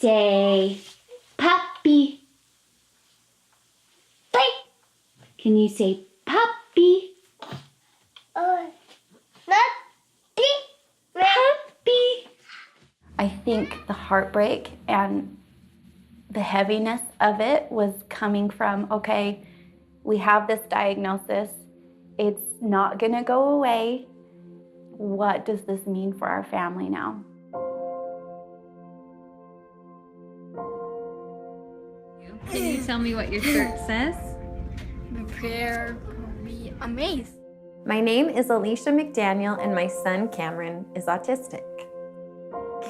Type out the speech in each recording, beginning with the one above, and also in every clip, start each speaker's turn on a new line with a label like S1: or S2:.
S1: say puppy? Play. Can you say puppy? Puppy. I think the heartbreak and the heaviness of it was coming from, okay, we have this diagnosis. It's not gonna go away. What does this mean for our family now?
S2: Can you tell me what your shirt says?
S3: Prepare to be amazed.
S4: My name is Alicia McDaniel, and my son Cameron is autistic.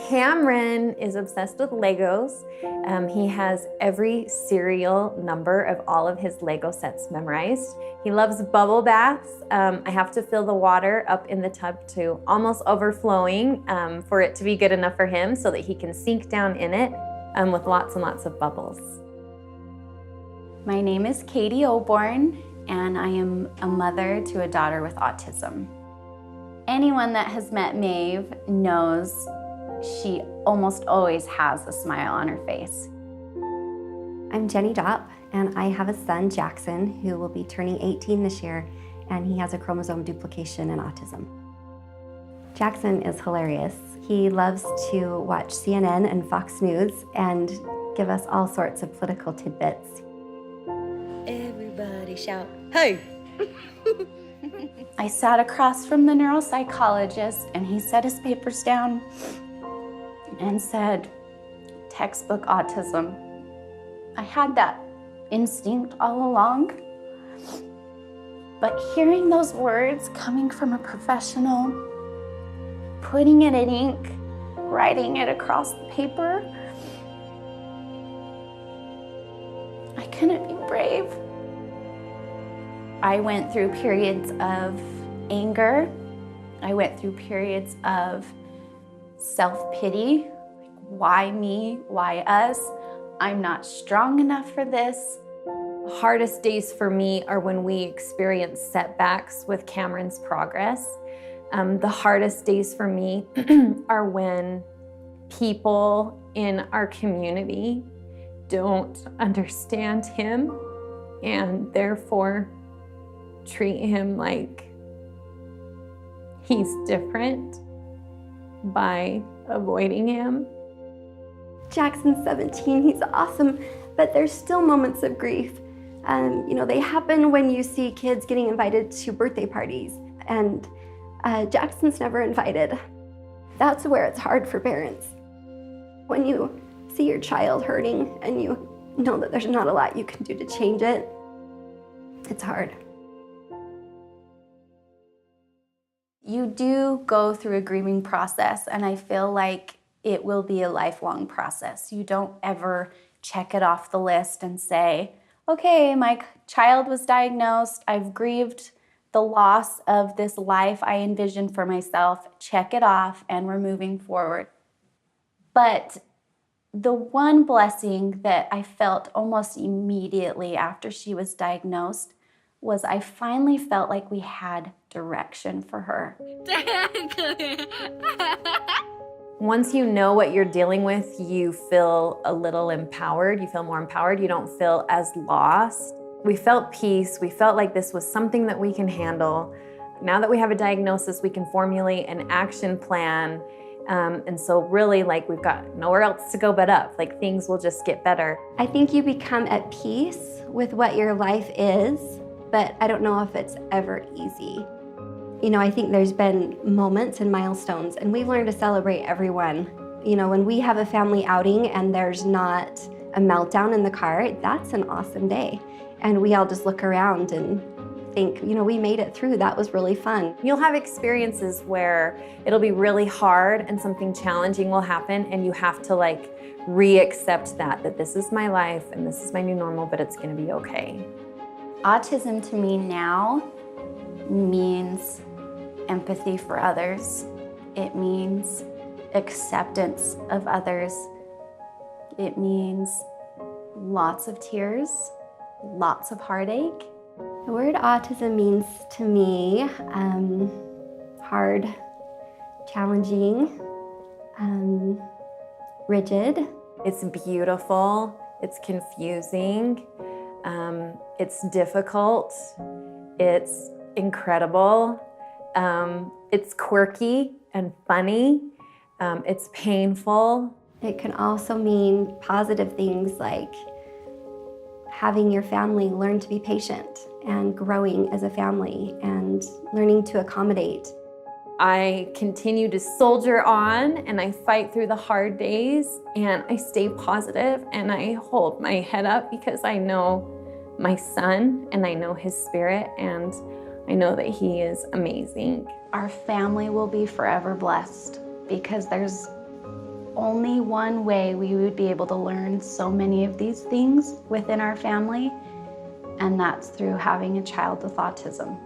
S4: Cameron is obsessed with Legos. He has every serial number of all of his Lego sets memorized. He loves bubble baths. I have to fill the water up in the tub to almost overflowing for it to be good enough for him so that he can sink down in it with lots and lots of bubbles.
S1: My name is Katie Oborn, and I am a mother to a daughter with autism. Anyone that has met Maeve knows she almost always has a smile on her face.
S5: I'm Jenny Dopp, and I have a son, Jackson, who will be turning 18 this year, and he has a chromosome duplication and autism. Jackson is hilarious. He loves to watch CNN and Fox News and give us all sorts of political tidbits.
S6: Everybody shout, hey!
S1: I sat across from the neuropsychologist, and he set his papers down and said, textbook autism. I had that instinct all along, but hearing those words coming from a professional, putting it in ink, writing it across the paper, I couldn't be brave. I went through periods of anger. I went through periods of self-pity. Why me? Why us? I'm not strong enough for this.
S4: The hardest days for me are when we experience setbacks with Cameron's progress. The hardest days for me are when people in our community don't understand him and therefore treat him like he's different by avoiding him.
S5: Jackson's 17, he's awesome, but there's still moments of grief. They happen when you see kids getting invited to birthday parties, and Jackson's never invited. That's where it's hard for parents. When you see your child hurting and you know that there's not a lot you can do to change it, it's hard.
S1: You do go through a grieving process, and I feel like it will be a lifelong process. You don't ever check it off the list and say, okay, my child was diagnosed, I've grieved the loss of this life I envisioned for myself, check it off, and we're moving forward. But the one blessing that I felt almost immediately after she was diagnosed was I finally felt like we had direction for her.
S4: Once you know what you're dealing with, you feel a little empowered. You feel more empowered. You don't feel as lost. We felt peace. We felt like this was something that we can handle. Now that we have a diagnosis, we can formulate an action plan. And so really, we've got nowhere else to go but up. Things will just get better.
S5: I think you become at peace with what your life is, but I don't know if it's ever easy. I think there's been moments and milestones, and we've learned to celebrate everyone. When we have a family outing and there's not a meltdown in the car, that's an awesome day. And we all just look around and think, we made it through. That was really fun.
S4: You'll have experiences where it'll be really hard and something challenging will happen, and you have to re-accept that this is my life and this is my new normal, but it's gonna be okay.
S1: Autism to me now means empathy for others. It means acceptance of others. It means lots of tears, lots of heartache.
S5: The word autism means to me hard, challenging, rigid,
S4: It's beautiful, it's confusing, it's difficult, it's incredible, it's quirky and funny, it's painful.
S5: It can also mean positive things like having your family learn to be patient and growing as a family and learning to accommodate.
S4: I continue to soldier on and I fight through the hard days and I stay positive and I hold my head up because I know my son and I know his spirit and I know that he is amazing.
S1: Our family will be forever blessed because there's only one way we would be able to learn so many of these things within our family, and that's through having a child with autism.